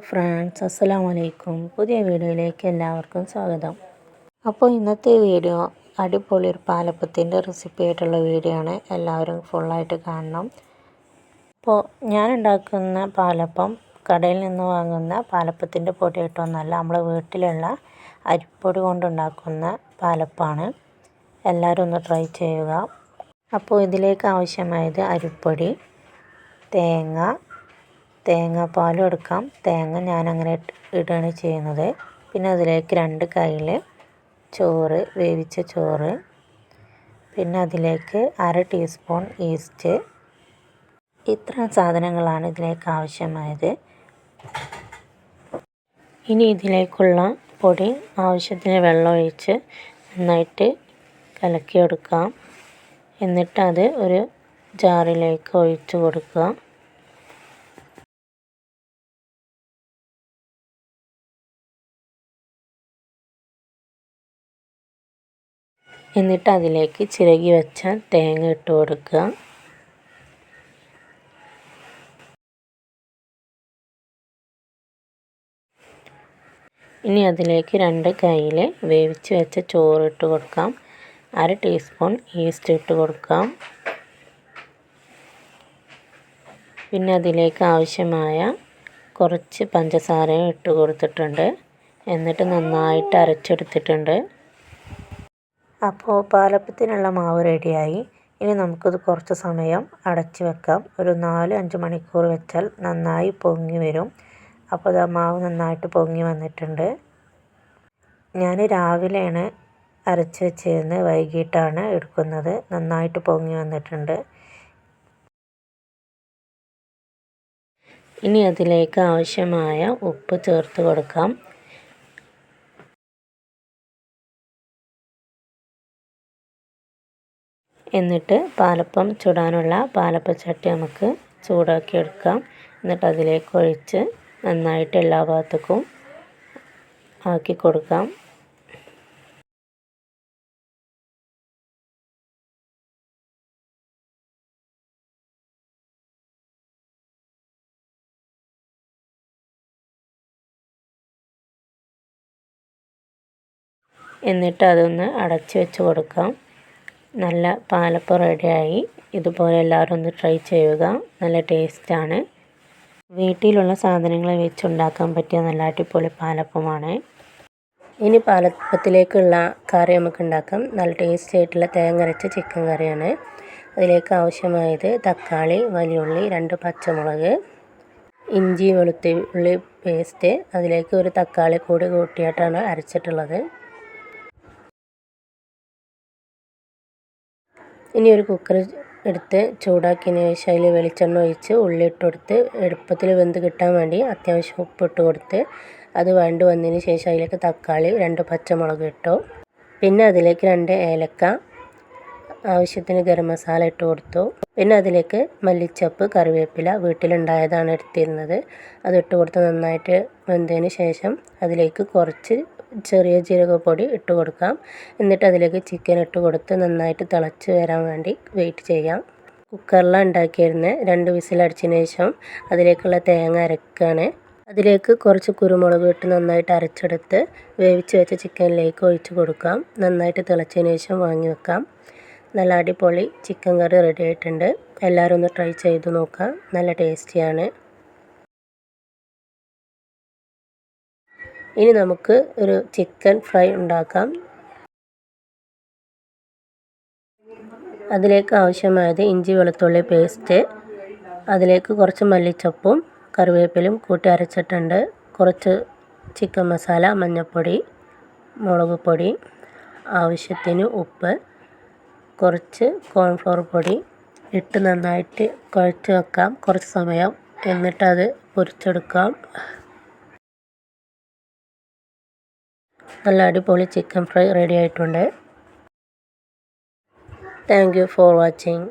Friends, അസ്സലാമു അലൈക്കും. പുതിയ വീഡിയോയിലേക്ക് എല്ലാവർക്കും സ്വാഗതം. അപ്പോൾ ഇന്നത്തെ വീഡിയോ അടിപൊളി ഒരു പാലപ്പത്തിൻ്റെ റെസിപ്പി ആയിട്ടുള്ള വീഡിയോ ആണ്. എല്ലാവരും ഫുള്ളായിട്ട് കാണണം. അപ്പോൾ ഞാൻ ഉണ്ടാക്കുന്ന പാലപ്പം കടയിൽ നിന്ന് വാങ്ങുന്ന പാലപ്പത്തിൻ്റെ പൊടിയായിട്ടൊന്നല്ല, നമ്മുടെ വീട്ടിലുള്ള അരിപ്പൊടി കൊണ്ടുണ്ടാക്കുന്ന പാലപ്പമാണ്. എല്ലാവരും ഒന്ന് ട്രൈ ചെയ്യുക. അപ്പോൾ ഇതിലേക്ക് ആവശ്യമായത് അരിപ്പൊടി, തേങ്ങാപ്പാലും എടുക്കാം. തേങ്ങ ഞാനങ്ങനെ ഇടുകയാണ് ചെയ്യുന്നത്. പിന്നെ അതിലേക്ക് 2 കയ്യിൽ ചോറ്, വേവിച്ച ചോറ്, പിന്നെ അതിലേക്ക് 1/2 ടീസ്പൂൺ ഈസ്റ്റ്. ഇത്രയും സാധനങ്ങളാണ് ഇതിലേക്ക് ആവശ്യമായത്. ഇനി ഇതിലേക്കുള്ള പൊടി ആവശ്യത്തിന് വെള്ളം ഒഴിച്ച് നന്നായിട്ട് കലക്കിയെടുക്കാം. എന്നിട്ട് അത് ഒരു ജാറിലേക്ക് ഒഴിച്ച് കൊടുക്കുക. എന്നിട്ട് അതിലേക്ക് ചിരകി വെച്ച തേങ്ങ ഇട്ട് കൊടുക്കുക. ഇനി അതിലേക്ക് 2 കയ്യിൽ വേവിച്ച് വെച്ച ചോറ് ഇട്ട് കൊടുക്കാം. 1/2 ടീസ്പൂൺ ഈസ്റ്റ് ഇട്ട് കൊടുക്കാം. പിന്നെ അതിലേക്ക് ആവശ്യമായ കുറച്ച് പഞ്ചസാരയും ഇട്ട് കൊടുത്തിട്ടുണ്ട്. എന്നിട്ട് നന്നായിട്ട് അരച്ചെടുത്തിട്ടുണ്ട്. അപ്പോൾ പാലപ്പത്തിനുള്ള മാവ് റെഡിയായി. ഇനി നമുക്കിത് കുറച്ച് സമയം അടച്ച് വെക്കാം. ഒരു 4-5 മണിക്കൂർ വെച്ചാൽ നന്നായി പൊങ്ങി വരും. അപ്പോൾ ആ മാവ് നന്നായിട്ട് പൊങ്ങി വന്നിട്ടുണ്ട്. ഞാൻ രാവിലെയാണ് അരച്ച് വെച്ചിരുന്നത്, വൈകിട്ടാണ് എടുക്കുന്നത്. നന്നായിട്ട് പൊങ്ങി വന്നിട്ടുണ്ട്. ഇനി അതിലേക്ക് ആവശ്യമായ ഉപ്പ് ചേർത്ത് കൊടുക്കാം. എന്നിട്ട് പാലപ്പം ചുടാനുള്ള പാലപ്പച്ചട്ടി നമുക്ക് ചൂടാക്കി എടുക്കാം. എന്നിട്ട് അതിലേക്ക് ഒഴിച്ച് നന്നായിട്ട് എല്ലാ ഭാഗത്തേക്കും ആക്കി കൊടുക്കാം. എന്നിട്ട് അതൊന്ന് അടച്ച് വെച്ച് കൊടുക്കാം. നല്ല പാലപ്പം റെഡിയായി. ഇതുപോലെ എല്ലാവരും ഒന്ന് ട്രൈ ചെയ്യുക. നല്ല ടേസ്റ്റാണ്. വീട്ടിലുള്ള സാധനങ്ങൾ വെച്ചുണ്ടാക്കാൻ പറ്റിയ നല്ല അടിപൊളി പാലപ്പമാണ്. ഇനി പാലപ്പത്തിലേക്കുള്ള കറി നമുക്ക് ഉണ്ടാക്കാം. നല്ല ടേസ്റ്റി ആയിട്ടുള്ള തേങ്ങ അരച്ച ചിക്കൻ കറിയാണ്. അതിലേക്ക് ആവശ്യമായത് തക്കാളി, വലിയുള്ളി, 2 പച്ചമുളക്, ഇഞ്ചി വെളുത്തുള്ളി പേസ്റ്റ്. അതിലേക്ക് ഒരു തക്കാളി കൂടി കൂട്ടിയിട്ടാണ് അരച്ചിട്ടുള്ളത്. ഇനി ഒരു കുക്കർ എടുത്ത് ചൂടാക്കിയതിന് ശേഷം അതിൽ വെളിച്ചെണ്ണ ഒഴിച്ച് ഉള്ളി ഇട്ട് കൊടുത്ത് എളുപ്പത്തിൽ വെന്ത് കിട്ടാൻ വേണ്ടി അത്യാവശ്യം ഉപ്പിട്ട് കൊടുത്ത് അത് വഴണ്ട് വന്നതിന് ശേഷം അതിലേക്ക് തക്കാളി, 2 പച്ചമുളക് ഇട്ടു. പിന്നെ അതിലേക്ക് 2 ഏലക്ക, ആവശ്യത്തിന് ഗരം മസാല ഇട്ട് കൊടുത്തു. പിന്നെ അതിലേക്ക് മല്ലിച്ചപ്പ്, കറിവേപ്പില വീട്ടിലുണ്ടായതാണ് എടുത്തിരുന്നത്. അതിട്ട് കൊടുത്ത് നന്നായിട്ട് വെന്തതിന് ശേഷം അതിലേക്ക് കുറച്ച് ചെറിയ ജീരകപ്പൊടി ഇട്ട് കൊടുക്കാം. എന്നിട്ട് അതിലേക്ക് ചിക്കൻ ഇട്ട് കൊടുത്ത് നന്നായിട്ട് തിളച്ച് വരാൻ വേണ്ടി വെയിറ്റ് ചെയ്യാം. കുക്കറിലാണ് ഉണ്ടാക്കിയിരുന്നത്. 2 വിസിലടിച്ചതിന് ശേഷം അതിലേക്കുള്ള തേങ്ങ അരക്കുകയാണ്. അതിലേക്ക് കുറച്ച് കുരുമുളക് ഇട്ട് നന്നായിട്ട് അരച്ചെടുത്ത് വേവിച്ച് വെച്ച ചിക്കനിലേക്ക് ഒഴിച്ച് കൊടുക്കാം. നന്നായിട്ട് തിളച്ചതിന് ശേഷം വാങ്ങി വെക്കാം. നല്ല അടിപൊളി ചിക്കൻ കറി റെഡി ആയിട്ടുണ്ട്. എല്ലാവരും ഒന്ന് ട്രൈ ചെയ്ത് നോക്കാം. നല്ല ടേസ്റ്റിയാണ്. ഇനി നമുക്ക് ഒരു ചിക്കൻ ഫ്രൈ ഉണ്ടാക്കാം. അതിലേക്ക് ആവശ്യമായത് ഇഞ്ചി വെളുത്തുള്ളി പേസ്റ്റ്, അതിലേക്ക് കുറച്ച് മല്ലിച്ചപ്പും കറിവേപ്പിലും കൂട്ടി അരച്ചിട്ടുണ്ട്. കുറച്ച് ചിക്കൻ മസാല, മഞ്ഞൾപ്പൊടി, മുളക് പൊടി, ആവശ്യത്തിന് ഉപ്പ്, കുറച്ച് കോൺഫ്ലവർ പൊടി ഇട്ട് നന്നായിട്ട് കുഴച്ച് വെക്കാം കുറച്ച് സമയം. എന്നിട്ടത് പൊരിച്ചെടുക്കാം. നല്ല അടിപൊളി ചിക്കൻ ഫ്രൈ റെഡി ആയിട്ടുണ്ട്. Thank you for watching.